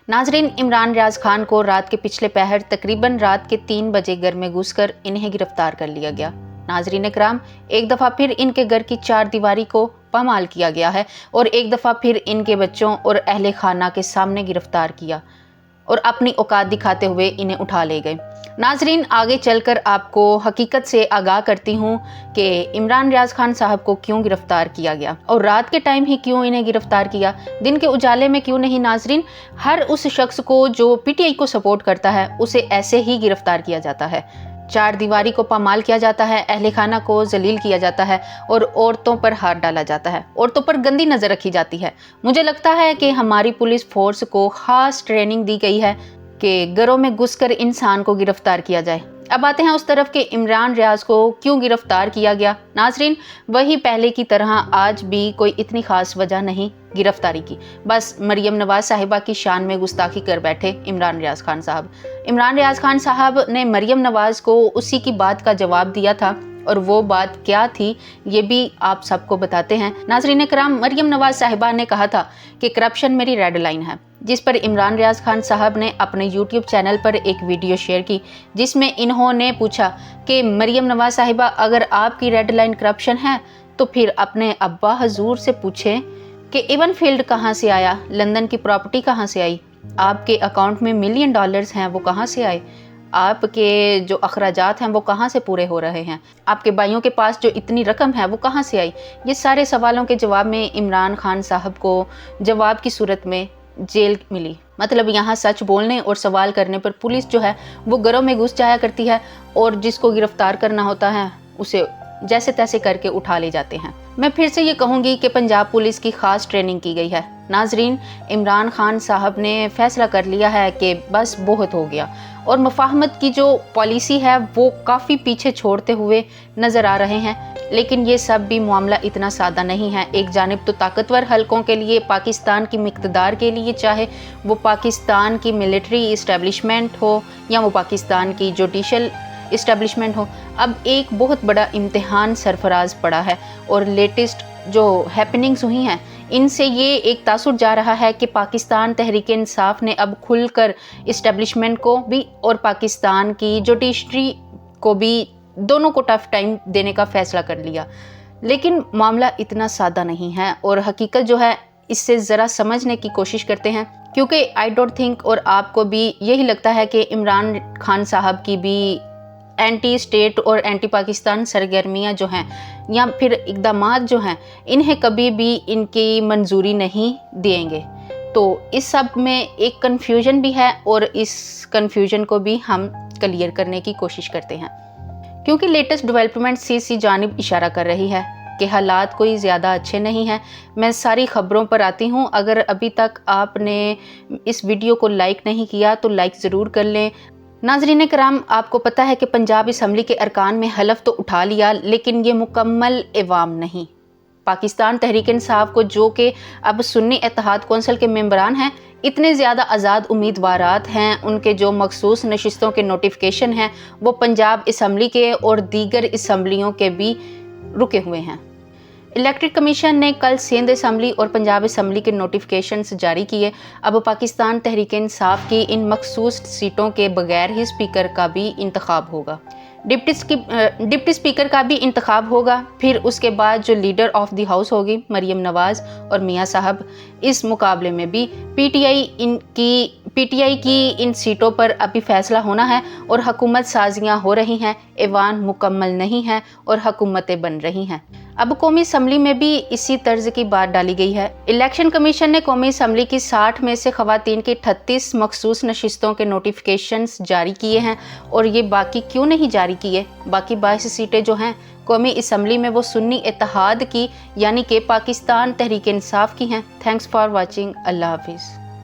नाजरीन, इमरान रियाज खान को रात के पिछले पहर तकरीबन रात के 3 बजे घर में घुसकर इन्हें गिरफ्तार कर लिया गया। नाजरीन कराम, एक दफ़ा फिर इनके घर की 4 दीवारी को पामाल किया गया है और एक दफ़ा फिर इनके बच्चों और अहले खाना के सामने गिरफ्तार किया और अपनी औकात दिखाते हुए इन्हें उठा ले गए। नाजरीन, आगे चलकर आपको हकीकत से आगाह करती हूँ कि इमरान रियाज खान साहब को क्यों गिरफ्तार किया गया और रात के टाइम ही क्यों इन्हें गिरफ्तार किया, दिन के उजाले में क्यों नहीं। नाजरीन, हर उस शख्स को जो पीटीआई को सपोर्ट करता है उसे ऐसे ही गिरफ्तार किया जाता है। 4 दीवारी को पामाल किया जाता है, अहले खाना को जलील किया जाता है और औरतों पर हाथ डाला जाता है, औरतों पर गंदी नज़र रखी जाती है। मुझे लगता है कि हमारी पुलिस फोर्स को ख़ास ट्रेनिंग दी गई है कि घरों में घुसकर इंसान को गिरफ्तार किया जाए। अब आते हैं उस तरफ के इमरान रियाज को क्यों गिरफ्तार किया गया। नाजरीन, वही पहले की तरह आज भी कोई इतनी खास वजह नहीं गिरफ्तारी की, बस मरियम नवाज साहिबा की शान में गुस्ताखी कर बैठे इमरान रियाज खान साहब। इमरान रियाज खान साहब ने मरियम नवाज को उसी की बात का जवाब दिया था और वो बात क्या थी ये भी आप सबको बताते हैं। नाजरीन कराम, मरियम नवाज साहिबा ने कहा था कि करप्शन मेरी रेड लाइन है, जिस पर इमरान रियाज खान साहब ने अपने यूट्यूब चैनल पर एक वीडियो शेयर की जिसमें इन्होंने पूछा कि मरियम नवाज साहिबा, अगर आपकी रेड लाइन करप्शन है तो फिर अपने अब्बा हजूर से पूछें कि इवन फील्ड कहाँ से आया, लंदन की प्रॉपर्टी कहाँ से आई, आपके अकाउंट में $1 मिलियन हैं वो कहाँ से आए, आपके जो अखराजात हैं वो कहाँ से पूरे हो रहे हैं, आपके भाइयों के पास जो इतनी रकम है वो कहाँ से आई। ये सारे सवालों के जवाब में इमरान खान साहब को जवाब की सूरत में जेल मिली। मतलब यहाँ सच बोलने और सवाल करने पर पुलिस जो है वो घरों में घुस जाया करती है और जिसको गिरफ्तार करना होता है उसे जैसे तैसे करके उठा ले जाते हैं। मैं फिर से ये कहूँगी कि पंजाब पुलिस की खास ट्रेनिंग की गई है। नाजरीन, इमरान खान साहब ने फैसला कर लिया है कि बस बहुत हो गया और मुफाहमत की जो पॉलिसी है वो काफ़ी पीछे छोड़ते हुए नज़र आ रहे हैं। लेकिन ये सब भी मामला इतना सादा नहीं है। एक जानिब तो ताकतवर हलकों के लिए, पाकिस्तान की मिक़दार के लिए, चाहे वो पाकिस्तान की मिलिट्री इस्टेब्लिशमेंट हो या वो पाकिस्तान की जुडिशल इस्टेब्लिशमेंट हो, अब एक बहुत बड़ा इम्तिहान सरफराज पड़ा है और लेटेस्ट जो हैपनिंग्स हुई हैं इनसे ये एक तासुर जा रहा है कि पाकिस्तान तहरीक इंसाफ ने अब खुलकर इस्टेब्लिशमेंट को भी और पाकिस्तान की जुडिशरी को भी दोनों को टफ टाइम देने का फैसला कर लिया। लेकिन मामला इतना सादा नहीं है और हकीकत जो है इससे ज़रा समझने की कोशिश करते हैं, क्योंकि आई डोंट थिंक और आपको भी यही लगता है कि इमरान खान साहब की भी एंटी स्टेट और एंटी पाकिस्तान सरगर्मियाँ जो हैं या फिर इक़दामात जो हैं इन्हें कभी भी इनकी मंजूरी नहीं देंगे। तो इस सब में एक कन्फ्यूजन भी है और इस कन्फ्यूजन को भी हम क्लियर करने की कोशिश करते हैं, क्योंकि लेटेस्ट डेवलपमेंट सी जानिब इशारा कर रही है कि हालात कोई ज़्यादा अच्छे नहीं हैं। मैं सारी ख़बरों पर आती हूँ। अगर अभी तक आपने इस वीडियो को लाइक नहीं किया तो लाइक ज़रूर कर लें। नाज़रीन कराम, आपको पता है कि पंजाब असम्बली के अरकान में हलफ तो उठा लिया, लेकिन ये मुकम्मल एवाम नहीं। पाकिस्तान तहरीक इंसाफ को, जो कि अब सुन्नी इत्तेहाद कौंसिल के मेंबरान हैं, इतने ज़्यादा आज़ाद उम्मीदवारात हैं, उनके जो मखसूस नशिस्तों के नोटिफिकेशन हैं वो पंजाब असम्बली के और दीगर असम्बलियों के भी रुके हुए हैं। इलेक्ट्रिक कमीशन ने कल सिंध असम्बली और पंजाब असम्बली के नोटिफिकेशंस जारी किए। अब पाकिस्तान तहरीक इंसाफ की इन मखसूस सीटों के बगैर ही स्पीकर का भी इंतखाब होगा, डिप्टी स्पीकर का भी इंतखाब होगा। फिर उसके बाद जो लीडर ऑफ द हाउस होगी मरियम नवाज़ और मियाँ साहब, इस मुकाबले में भी पीटीआई की इन सीटों पर अभी फैसला होना है और हुकूमत साजियाँ हो रही हैं, ऐवान मुकम्मल नहीं है और हुकूमतें बन रही हैं। अब कौमी असम्बली में भी इसी तर्ज की बात डाली गई है। इलेक्शन कमीशन ने कौमी असम्बली की 60 में से ख़वातीन की 38 मखसूस नशिस्तों के नोटिफिकेशंस जारी किए हैं और ये बाकी क्यों नहीं जारी किए। बाकी 22 सीटें जो हैं कौमी असम्बली में वो सुन्नी इत्तेहाद की यानी कि पाकिस्तान तहरीक इंसाफ की हैं। Thanks for watching. अल्लाह हाफिज़।